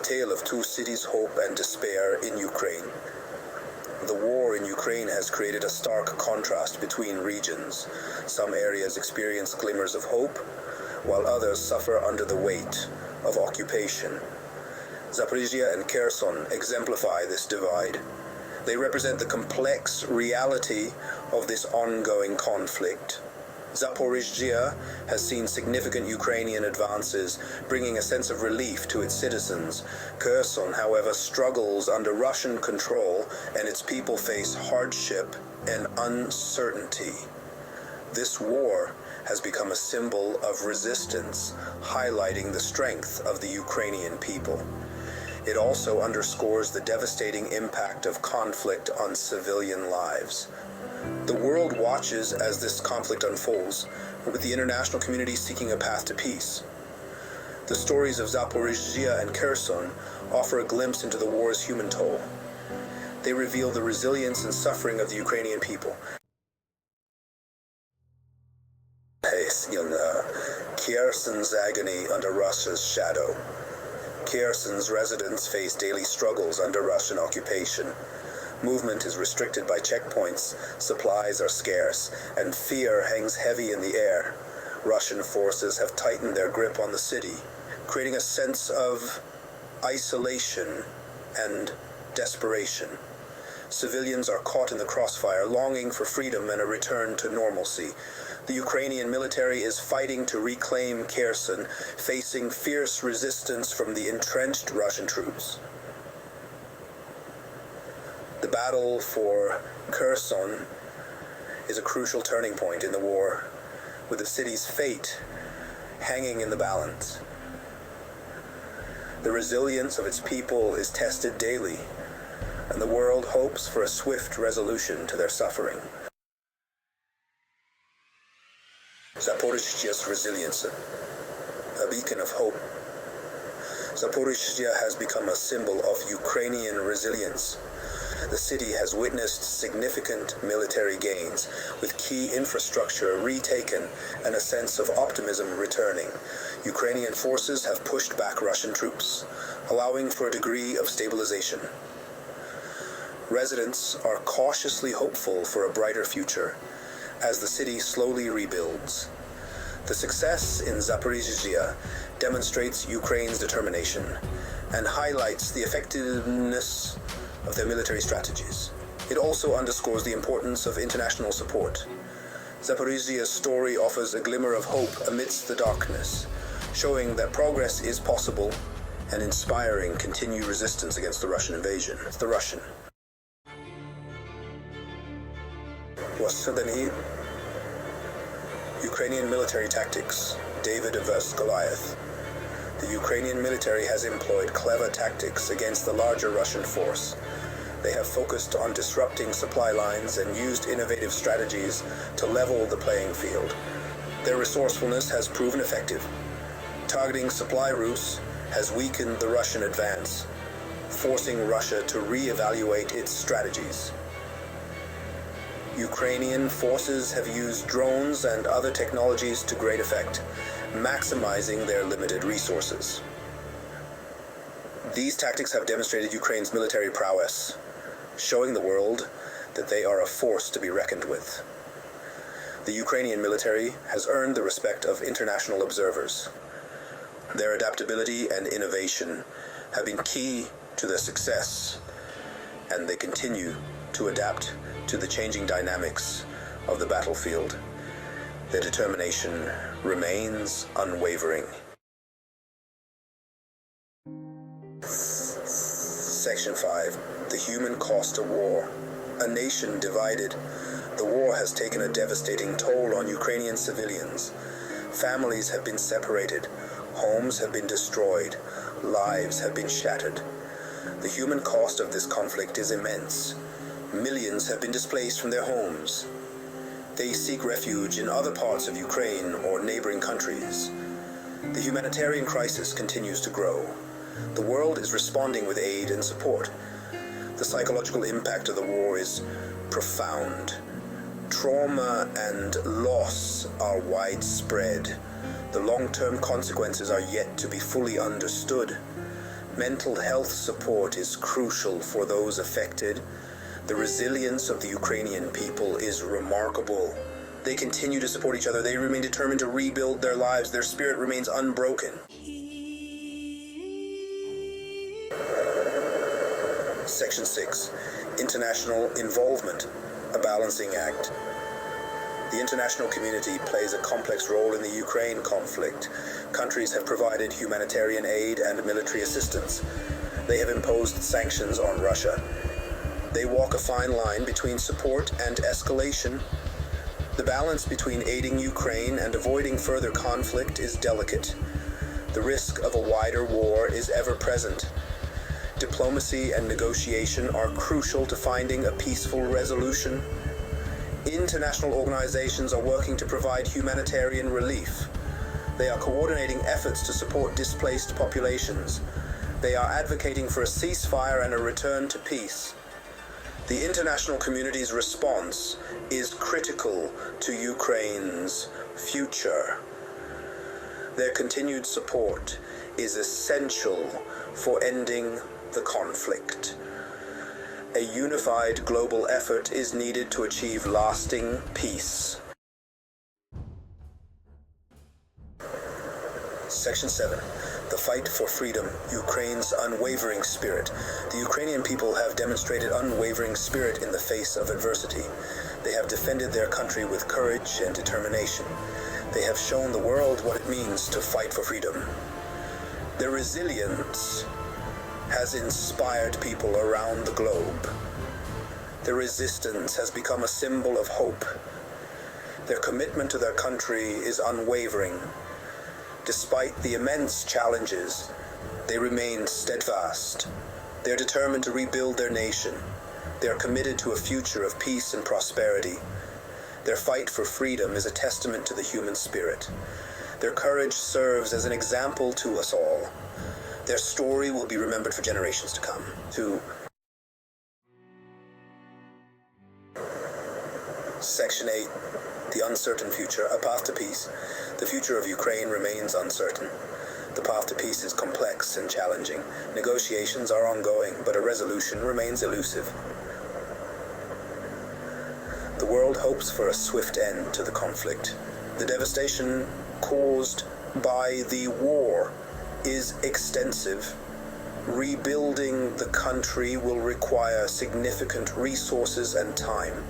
tale of two cities, hope and despair in Ukraine. The war in Ukraine has created a stark contrast between regions. Some areas experience glimmers of hope, while others suffer under the weight of occupation. Zaporizhzhia and Kherson exemplify this divide. They represent the complex reality of this ongoing conflict. Zaporizhzhia has seen significant Ukrainian advances, bringing a sense of relief to its citizens. Kherson, however, struggles under Russian control, and its people face hardship and uncertainty. This war has become a symbol of resistance, highlighting the strength of the Ukrainian people. It also underscores the devastating impact of conflict on civilian lives. The world watches as this conflict unfolds, with the international community seeking a path to peace. The stories of Zaporizhzhia and Kherson offer a glimpse into the war's human toll. They reveal the resilience and suffering of the Ukrainian people. Kherson's agony under Russia's shadow. Kherson's residents face daily struggles under Russian occupation. Movement is restricted by checkpoints, supplies are scarce, and fear hangs heavy in the air. Russian forces have tightened their grip on the city, creating a sense of isolation and desperation. Civilians are caught in the crossfire, longing for freedom and a return to normalcy. The Ukrainian military is fighting to reclaim Kherson, facing fierce resistance from the entrenched Russian troops. The battle for Kherson is a crucial turning point in the war, with the city's fate hanging in the balance. The resilience of its people is tested daily, and the world hopes for a swift resolution to their suffering. Zaporizhzhia's resilience, a beacon of hope. Zaporizhzhia has become a symbol of Ukrainian resilience. The city has witnessed significant military gains, with key infrastructure retaken and a sense of optimism returning. Ukrainian forces have pushed back Russian troops, allowing for a degree of stabilization. Residents are cautiously hopeful for a brighter future as the city slowly rebuilds. The success in Zaporizhzhia demonstrates Ukraine's determination and highlights the effectiveness of their military strategies. It also underscores the importance of international support. Zaporizhzhia's story offers a glimmer of hope amidst the darkness, showing that progress is possible and inspiring continued resistance against the Russian invasion. The Russian. Ukrainian military tactics, David vs. Goliath. The Ukrainian military has employed clever tactics against the larger Russian force. They have focused on disrupting supply lines and used innovative strategies to level the playing field. Their resourcefulness has proven effective. Targeting supply routes has weakened the Russian advance, forcing Russia to re-evaluate its strategies. Ukrainian forces have used drones and other technologies to great effect, maximizing their limited resources. These tactics have demonstrated Ukraine's military prowess, showing the world that they are a force to be reckoned with. The Ukrainian military has earned the respect of international observers. Their adaptability and innovation have been key to their success, and they continue to adapt to the changing dynamics of the battlefield. Their determination remains unwavering. Section 5. The human cost of war. A nation divided, the war has taken a devastating toll on Ukrainian civilians. Families have been separated, homes have been destroyed, lives have been shattered. The human cost of this conflict is immense. Millions have been displaced from their homes. They seek refuge in other parts of Ukraine or neighboring countries. The humanitarian crisis continues to grow. The world is responding with aid and support. The psychological impact of the war is profound. Trauma and loss are widespread. The long-term consequences are yet to be fully understood. Mental health support is crucial for those affected. The resilience of the Ukrainian people is remarkable. They continue to support each other. They remain determined to rebuild their lives. Their spirit remains unbroken. Section 6. International involvement, a balancing act. The international community plays a complex role in the Ukraine conflict. Countries have provided humanitarian aid and military assistance. They have imposed sanctions on Russia. They walk a fine line between support and escalation. The balance between aiding Ukraine and avoiding further conflict is delicate. The risk of a wider war is ever present. Diplomacy and negotiation are crucial to finding a peaceful resolution. International organizations are working to provide humanitarian relief. They are coordinating efforts to support displaced populations. They are advocating for a ceasefire and a return to peace. The international community's response is critical to Ukraine's future. Their continued support is essential for ending the conflict. A unified global effort is needed to achieve lasting peace. Section 7. The fight for freedom, Ukraine's unwavering spirit. The Ukrainian people have demonstrated unwavering spirit in the face of adversity. They have defended their country with courage and determination. They have shown the world what it means to fight for freedom. Their resilience has inspired people around the globe. Their resistance has become a symbol of hope. Their commitment to their country is unwavering. Despite the immense challenges, they remain steadfast. They are determined to rebuild their nation. They are committed to a future of peace and prosperity. Their fight for freedom is a testament to the human spirit. Their courage serves as an example to us all. Their story will be remembered for generations to come. Section 8. The uncertain future, a path to peace. The future of Ukraine remains uncertain. The path to peace is complex and challenging. Negotiations are ongoing, but a resolution remains elusive. The world hopes for a swift end to the conflict. The devastation caused by the war is extensive. Rebuilding the country will require significant resources and time.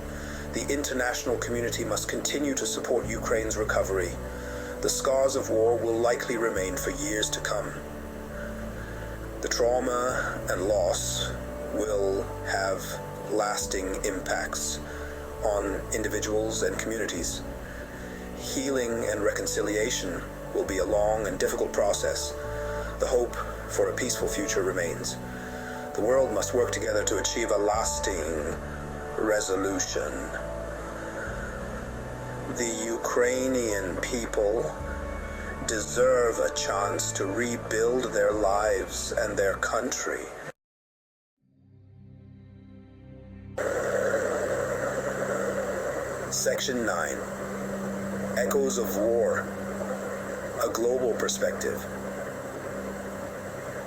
The international community must continue to support Ukraine's recovery. The scars of war will likely remain for years to come. The trauma and loss will have lasting impacts on individuals and communities. Healing and reconciliation will be a long and difficult process. The hope for a peaceful future remains. The world must work together to achieve a lasting resolution. The Ukrainian people deserve a chance to rebuild their lives and their country. Section 9. Echoes of War, a global perspective.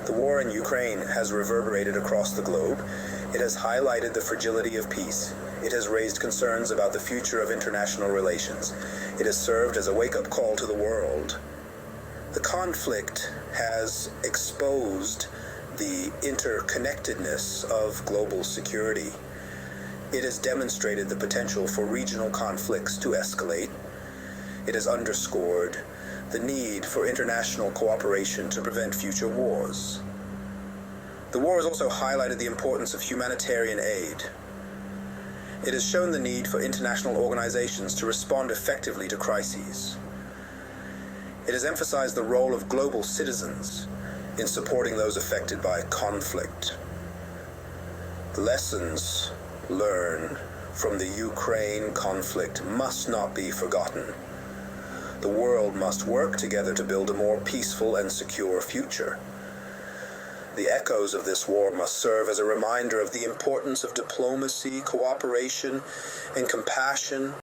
The war in Ukraine has reverberated across the globe. It has highlighted the fragility of peace. It has raised concerns about the future of international relations. It has served as a wake-up call to the world. The conflict has exposed the interconnectedness of global security. It has demonstrated the potential for regional conflicts to escalate. It has underscored the need for international cooperation to prevent future wars. The war has also highlighted the importance of humanitarian aid. It has shown the need for international organizations to respond effectively to crises. It has emphasized the role of global citizens in supporting those affected by conflict. Lessons learned from the Ukraine conflict must not be forgotten. The world must work together to build a more peaceful and secure future. The echoes of this war must serve as a reminder of the importance of diplomacy, cooperation, and compassion